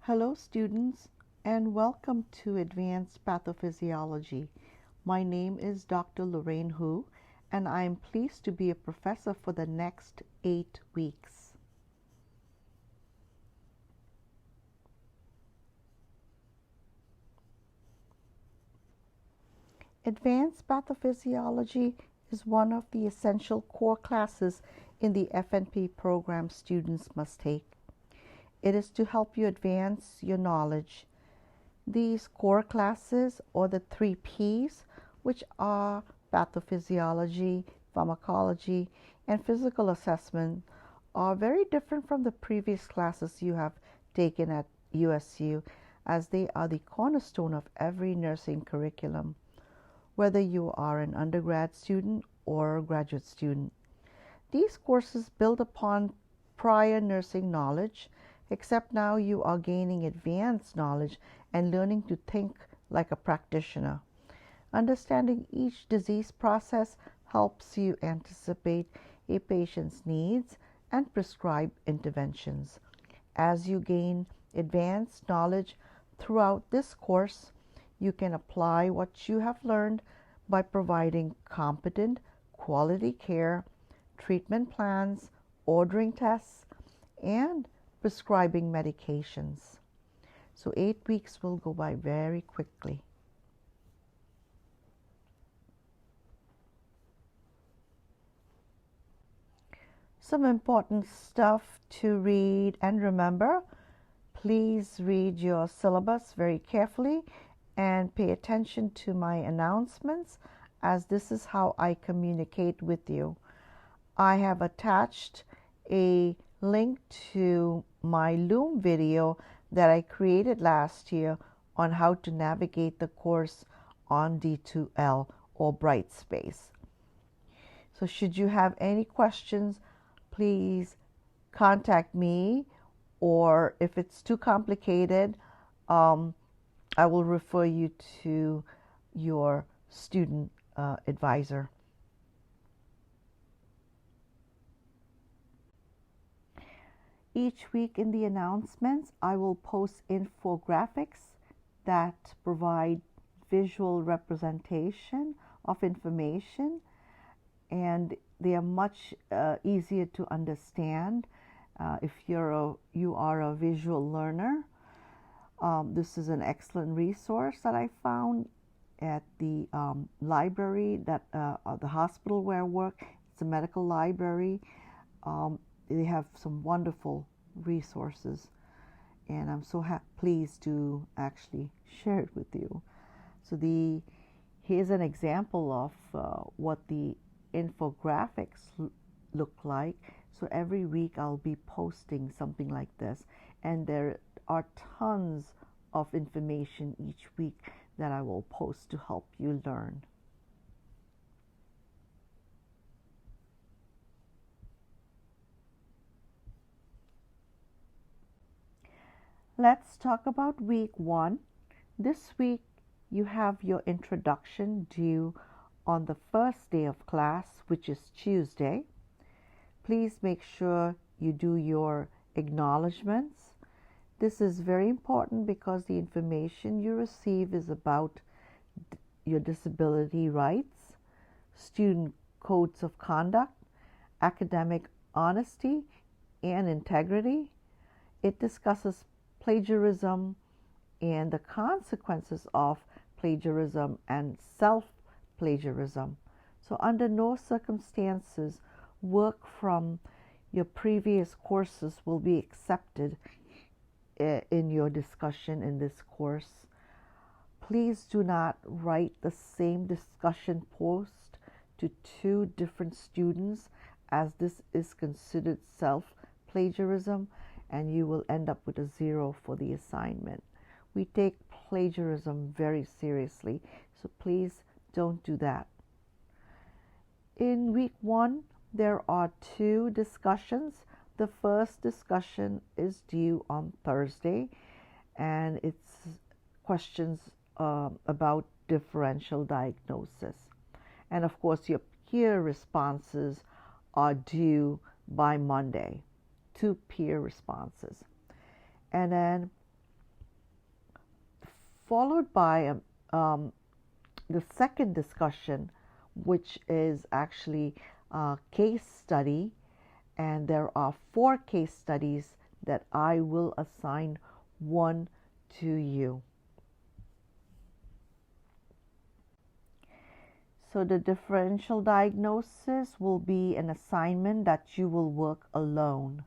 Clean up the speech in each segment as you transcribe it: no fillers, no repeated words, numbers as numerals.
Hello students and welcome to Advanced Pathophysiology. My name is Dr. Lorraine Hu and I am pleased to be a professor for the next 8 weeks. Advanced Pathophysiology is one of the essential core classes in the FNP program students must take. It is to help you advance your knowledge. These core classes, or the 3 Ps, which are pathophysiology, pharmacology, and physical assessment, are very different from the previous classes you have taken at USU, as they are the cornerstone of every nursing curriculum, whether you are an undergrad student or a graduate student. These courses build upon prior nursing knowledge, except now you are gaining advanced knowledge and learning to think like a practitioner. Understanding each disease process helps you anticipate a patient's needs and prescribe interventions. As you gain advanced knowledge throughout this course, you can apply what you have learned by providing competent, quality care, treatment plans, ordering tests, and prescribing medications. So 8 weeks will go by very quickly. Some important stuff to read and remember. Please read your syllabus very carefully and pay attention to my announcements, as this is how I communicate with you. I have attached a link to my Loom video that I created last year on how to navigate the course on D2L or Brightspace. So should you have any questions, please contact me, or if it's too complicated, I will refer you to your student advisor. Each week in the announcements, I will post infographics that provide visual representation of information, and they are much easier to understand if you are a visual learner. This is an excellent resource that I found at the library, that the hospital where I work. It's a medical library. They have some wonderful resources, and I'm so pleased to actually share it with you. So here's an example of what the infographics look like. So every week I'll be posting something like this, and there are tons of information each week that I will post to help you learn. Let's talk about week 1. This week you have your introduction due on the first day of class, which is Tuesday. Please make sure you do your acknowledgments. This is very important because the information you receive is about your disability rights, student codes of conduct, academic honesty and integrity. It discusses plagiarism and the consequences of plagiarism and self-plagiarism. So under no circumstances work from your previous courses will be accepted in your discussion in this course. Please do not write the same discussion post to 2 different students, as this is considered self-plagiarism, and you will end up with a 0 for the assignment. We take plagiarism very seriously, so please don't do that. In week 1, there are 2 discussions. The first discussion is due on Thursday, and it's questions about differential diagnosis. And of course, your peer responses are due by Monday, 2 peer responses. And then followed by the second discussion, which is actually a case study, and there are 4 case studies that I will assign one to you. So the differential diagnosis will be an assignment that you will work alone.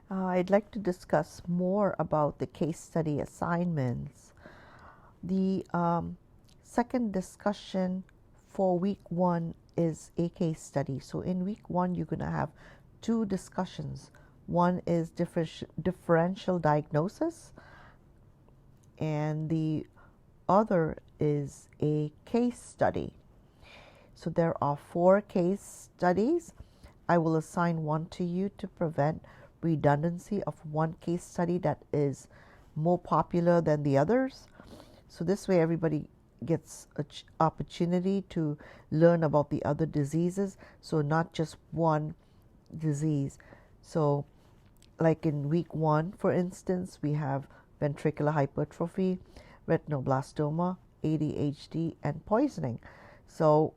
I'd like to discuss more about the case study assignments. The second discussion for week 1 is a case study. So in week 1, you're going to have 2 discussions. One is differential diagnosis, and the other is a case study. So there are 4 case studies. I will assign one to you to prevent redundancy of one case study that is more popular than the others. So this way everybody gets an opportunity to learn about the other diseases, so not just one disease. So like in week 1, for instance, we have ventricular hypertrophy, retinoblastoma, ADHD, and poisoning. So,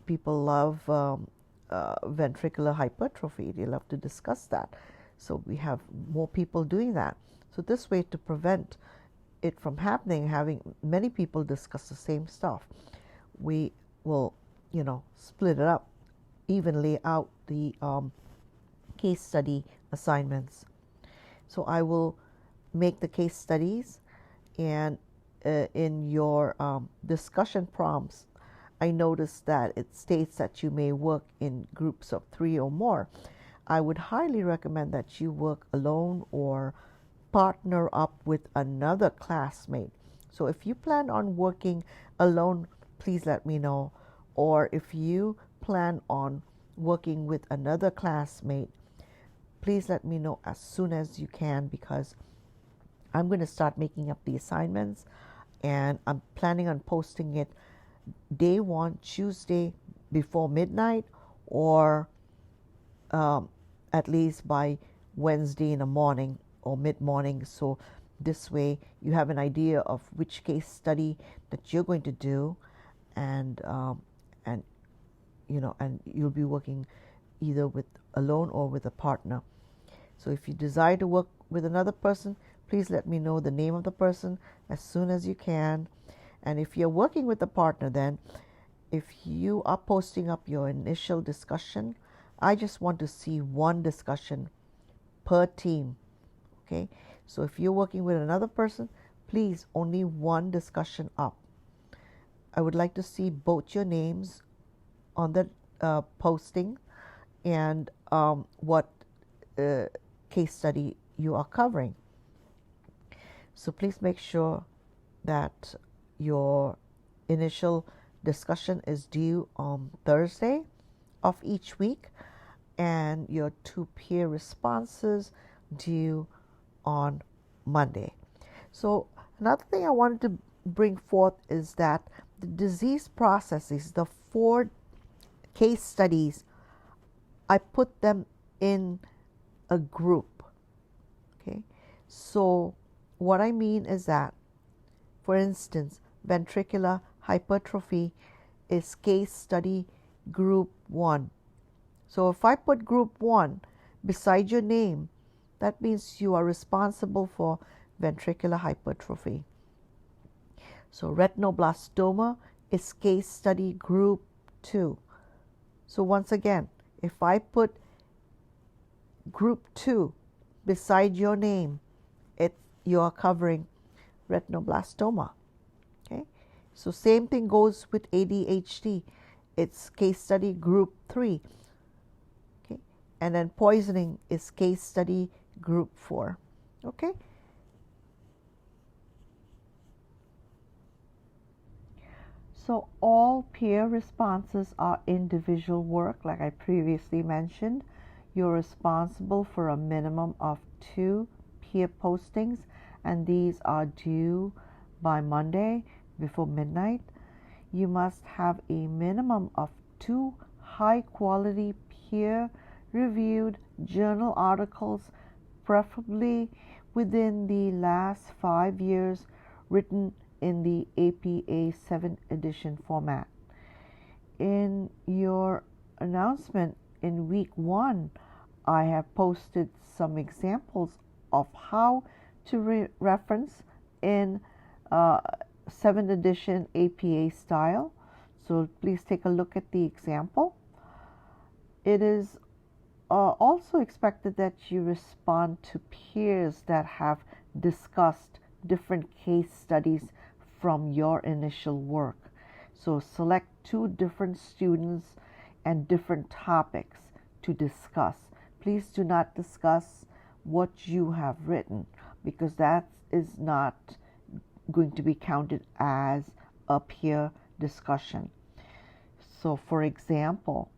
people love ventricular hypertrophy. They love to discuss that. So we have more people doing that. So this way, to prevent it from happening, having many people discuss the same stuff, we will, split it up, evenly out the case study assignments. So I will make the case studies, and in your discussion prompts, I noticed that it states that you may work in groups of 3 or more. I would highly recommend that you work alone or partner up with another classmate. So if you plan on working alone, please let me know. Or if you plan on working with another classmate, please let me know as soon as you can, because I'm going to start making up the assignments, and I'm planning on posting it day 1, Tuesday before midnight, or at least by Wednesday in the morning or mid-morning. So this way you have an idea of which case study that you're going to do, and you'll be working either with alone or with a partner. So if you desire to work with another person, please let me know the name of the person as soon as you can. And if you're working with a partner, then if you are posting up your initial discussion, I just want to see one discussion per team. Okay? So if you're working with another person, please only one discussion up. I would like to see both your names on the posting and what case study you are covering. So please make sure that your initial discussion is due on Thursday of each week, and your 2 peer responses due on Monday. So another thing I wanted to bring forth is that the disease processes, the 4 case studies, I put them in a group. Okay, so what I mean is that, for instance, ventricular hypertrophy is case study group 1. So if I put group 1 beside your name, that means you are responsible for ventricular hypertrophy. So retinoblastoma is case study group 2. So once again, if I put group 2 beside your name, you are covering retinoblastoma. Okay, so same thing goes with ADHD. It's case study group 3. Okay, and then poisoning is case study group 4. Okay. So all peer responses are individual work, like I previously mentioned. You're responsible for a minimum of 2 peer postings, and these are due by Monday before midnight. You must have a minimum of 2 high quality peer reviewed journal articles, preferably within the last 5 years, written in the APA 7th edition format. In your announcement in week 1, I have posted some examples of how to reference in 7th edition APA style. So please take a look at the example. It is also expected that you respond to peers that have discussed different case studies from your initial work. So select 2 different students and different topics to discuss. Please do not discuss what you have written, because that is not going to be counted as a peer discussion. So for example,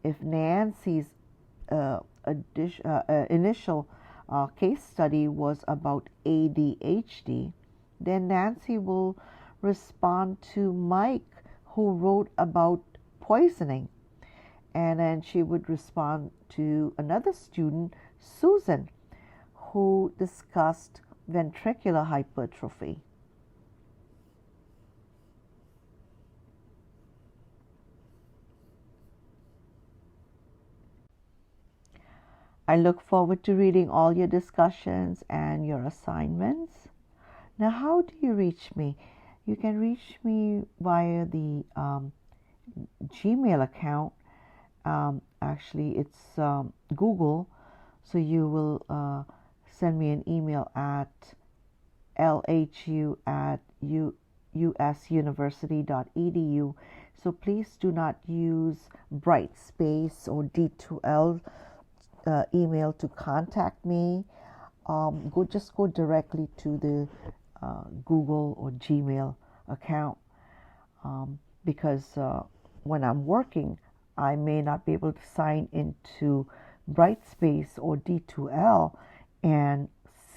if Nancy's initial case study was about ADHD, then Nancy will respond to Mike, who wrote about poisoning, and then she would respond to another student, Susan, who discussed ventricular hypertrophy. I look forward to reading all your discussions and your assignments. Now, how do you reach me? You can reach me via the Gmail account. Actually, it's Google. So you will send me an email at lhu@usuniversity.edu. So please do not use Brightspace or D2L email to contact me. Just go directly to the Google or Gmail account, because when I'm working, I may not be able to sign into Brightspace or D2L and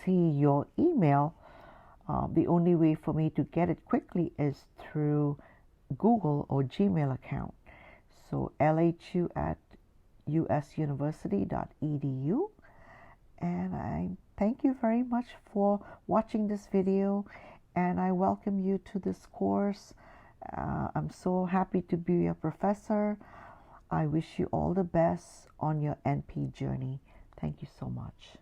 see your email. The only way for me to get it quickly is through Google or Gmail account. So lhu@usuniversity.edu. And I thank you very much for watching this video, and I welcome you to this course. I'm so happy to be your professor. I wish you all the best on your NP journey. Thank you so much.